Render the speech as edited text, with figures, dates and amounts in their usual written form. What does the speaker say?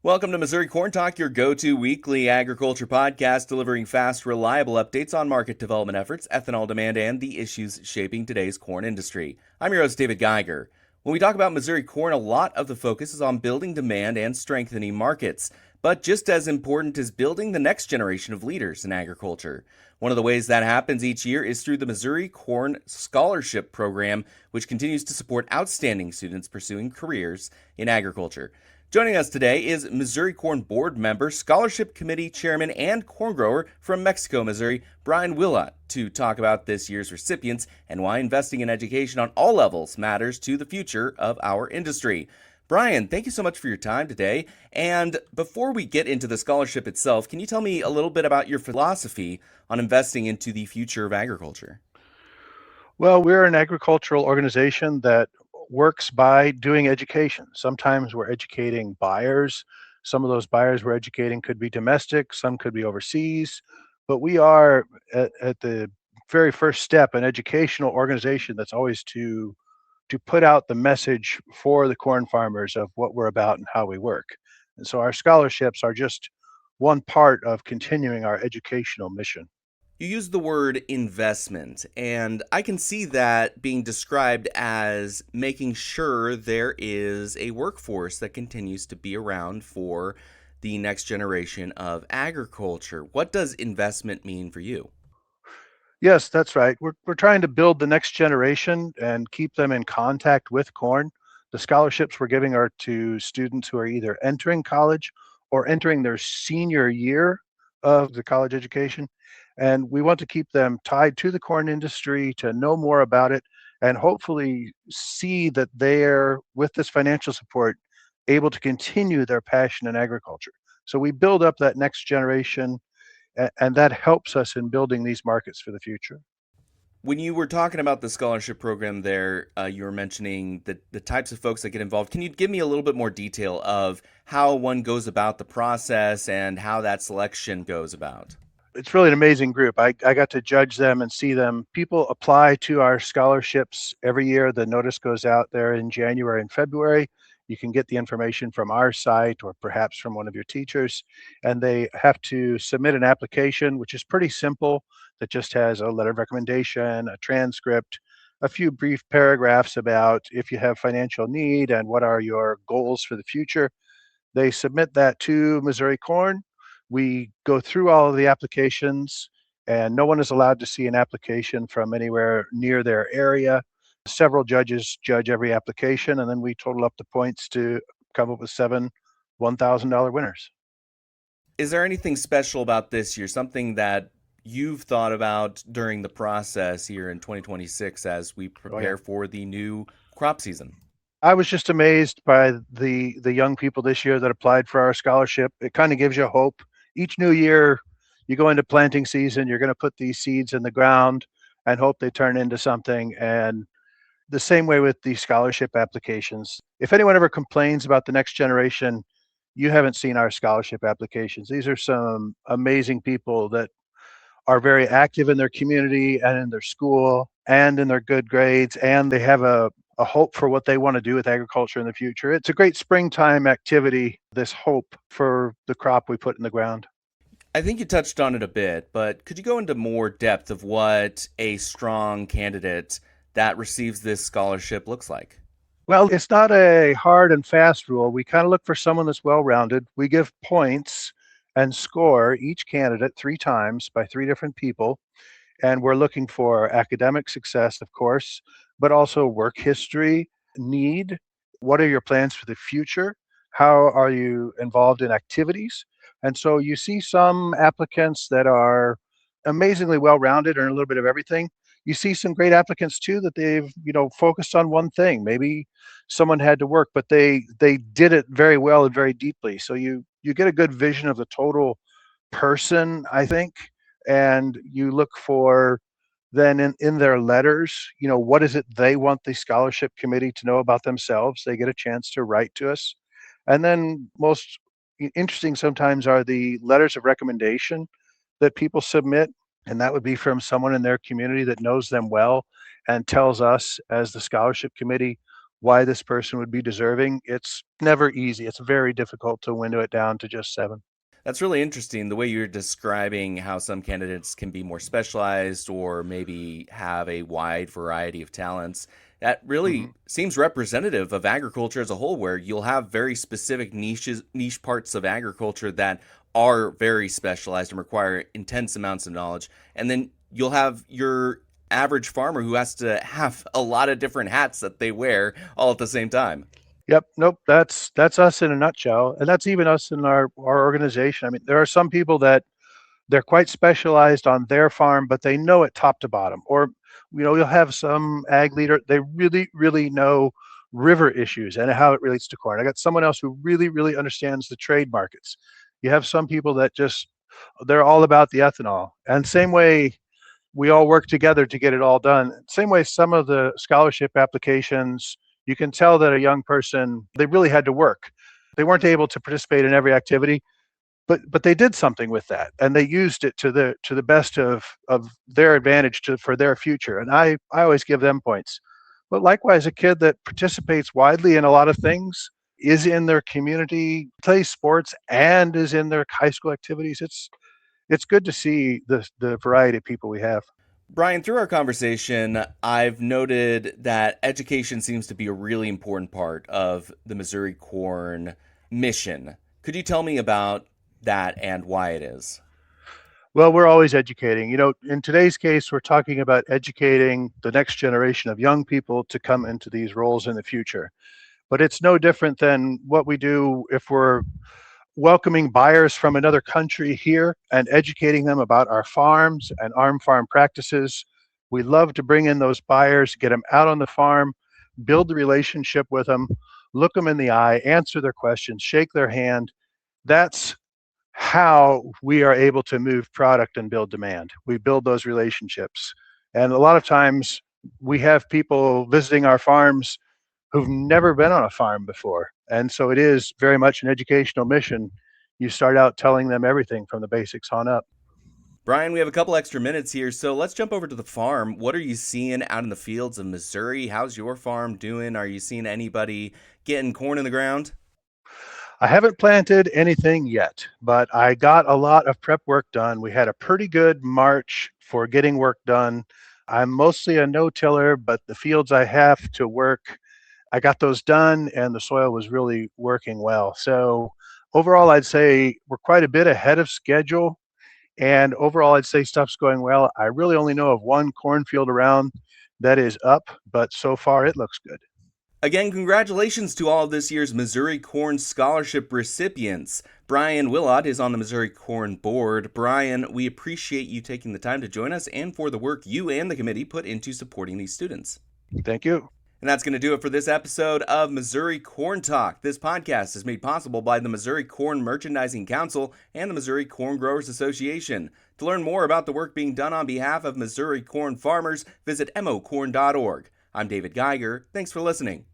Welcome to Missouri Corn Talk, your go-to weekly agriculture podcast delivering fast, reliable updates on market development efforts, ethanol demand, and the issues shaping today's corn industry. I'm your host, David Geiger. When we talk about Missouri corn, a lot of the focus is on building demand and strengthening markets. But just as important is building the next generation of leaders in agriculture. One of the ways that happens each year is through the MissouriCorn Scholarship Program, which continues to support outstanding students pursuing careers in agriculture. Joining us today is MissouriCorn Board Member, Scholarship Committee Chairman, and corn grower from Mexico, Missouri, Brian Willott, to talk about this year's recipients and why investing in education on all levels matters to the future of our industry. Brian, thank you so much for your time today. And before we get into the scholarship itself, can you tell me a little bit about your philosophy on investing into the future of agriculture? Well, we're an agricultural organization that works by doing education. Sometimes we're educating buyers. Some of those buyers we're educating could be domestic, some could be overseas. But we are at the very first step an educational organization that's always to put out the message for the corn farmers of what we're about and how we work. And so our scholarships are just one part of continuing our educational mission. You use the word investment, and I can see that being described as making sure there is a workforce that continues to be around for the next generation of agriculture. What does investment mean for you? Yes, that's right. We're trying to build the next generation and keep them in contact with corn. The scholarships we're giving are to students who are either entering college or entering their senior year of the college education. And we want to keep them tied to the corn industry to know more about it and hopefully see that they're, with this financial support, able to continue their passion in agriculture. So we build up that next generation, and that helps us in building these markets for the future. When you were talking about the scholarship program there, you were mentioning the types of folks that get involved. Can you give me a little bit more detail of how one goes about the process and how that selection goes about? It's really an amazing group. I got to judge them and see them. People apply to our scholarships every year. The notice goes out there in January and February. You can get the information from our site or perhaps from one of your teachers. And they have to submit an application, which is pretty simple, that just has a letter of recommendation, a transcript, a few brief paragraphs about if you have financial need and what are your goals for the future. They submit that to MissouriCorn. We go through all of the applications, and no one is allowed to see an application from anywhere near their area. Several judges judge every application, and then we total up the points to come up with seven $1,000 winners. Is there anything special about this year, something that you've thought about during the process here in 2026 as we Oh, yeah. prepare for the new crop season? I was just amazed by the young people this year that applied for our scholarship. It kind of gives you hope. Each new year, you go into planting season, you're going to put these seeds in the ground and hope they turn into something. And the same way with the scholarship applications. If anyone ever complains about the next generation, you haven't seen our scholarship applications. These are some amazing people that are very active in their community and in their school and in their good grades, and they have a hope for what they want to do with agriculture in the future. It's a great springtime activity, this hope for the crop we put in the ground. I think you touched on it a bit, but could you go into more depth of what a strong candidate that receives this scholarship looks like? Well, it's not a hard and fast rule. We kind of look for someone that's well-rounded. We give points and score each candidate 3 times by 3 different people. And we're looking for academic success, of course, but also work history, need. What are your plans for the future? How are you involved in activities? And so you see some applicants that are amazingly well-rounded and a little bit of everything. You see some great applicants too that they've, focused on one thing. Maybe someone had to work, but they did it very well and very deeply. So you get a good vision of the total person, I think, and you look for then in their letters, what is it they want the scholarship committee to know about themselves? They get a chance to write to us. And then most interesting sometimes are the letters of recommendation that people submit. And that would be from someone in their community that knows them well and tells us as the scholarship committee why this person would be deserving. It's never easy. It's very difficult to window it down to just 7. That's really interesting the way you're describing how some candidates can be more specialized or maybe have a wide variety of talents. That Hmm. really seems representative of agriculture as a whole, where you'll have very specific niche parts of agriculture that are very specialized and require intense amounts of knowledge. And then you'll have your average farmer who has to have a lot of different hats that they wear all at the same time. Yep. Nope. That's us in a nutshell, and that's even us in our organization. I mean, there are some people that they're quite specialized on their farm, but they know it top to bottom. Or, you'll have some ag leader, they really, really know river issues and how it relates to corn. I got someone else who really, really understands the trade markets. You have some people that just, they're all about the ethanol. And same way, we all work together to get it all done. Same way, some of the scholarship applications, you can tell that a young person, they really had to work. They weren't able to participate in every activity, but they did something with that, and they used it to the best of their advantage for their future. And I always give them points. But likewise, a kid that participates widely in a lot of things, is in their community, plays sports, and is in their high school activities. It's good to see the variety of people we have. Brian, through our conversation, I've noted that education seems to be a really important part of the MissouriCorn mission. Could you tell me about that and why it is? Well, we're always educating. In today's case, we're talking about educating the next generation of young people to come into these roles in the future. But it's no different than what we do if we're welcoming buyers from another country here and educating them about our farms and farm practices. We love to bring in those buyers, get them out on the farm, build the relationship with them, look them in the eye, answer their questions, shake their hand. That's how we are able to move product and build demand. We build those relationships. And a lot of times we have people visiting our farms who've never been on a farm before. And so it is very much an educational mission. You start out telling them everything from the basics on up. Brian, we have a couple extra minutes here, so let's jump over to the farm. What are you seeing out in the fields of Missouri? How's your farm doing? Are you seeing anybody getting corn in the ground? I haven't planted anything yet, but I got a lot of prep work done. We had a pretty good March for getting work done. I'm mostly a no-tiller, but the fields I have to work, I got those done and the soil was really working well. So overall, I'd say we're quite a bit ahead of schedule. And overall, I'd say stuff's going well. I really only know of one cornfield around that is up, but so far it looks good. Again, congratulations to all of this year's MissouriCorn Scholarship recipients. Brian Willott is on the MissouriCorn board. Brian, we appreciate you taking the time to join us and for the work you and the committee put into supporting these students. Thank you. And that's going to do it for this episode of Missouri Corn Talk. This podcast is made possible by the Missouri Corn Merchandising Council and the Missouri Corn Growers Association. To learn more about the work being done on behalf of Missouri corn farmers, visit mocorn.org. I'm David Geiger. Thanks for listening.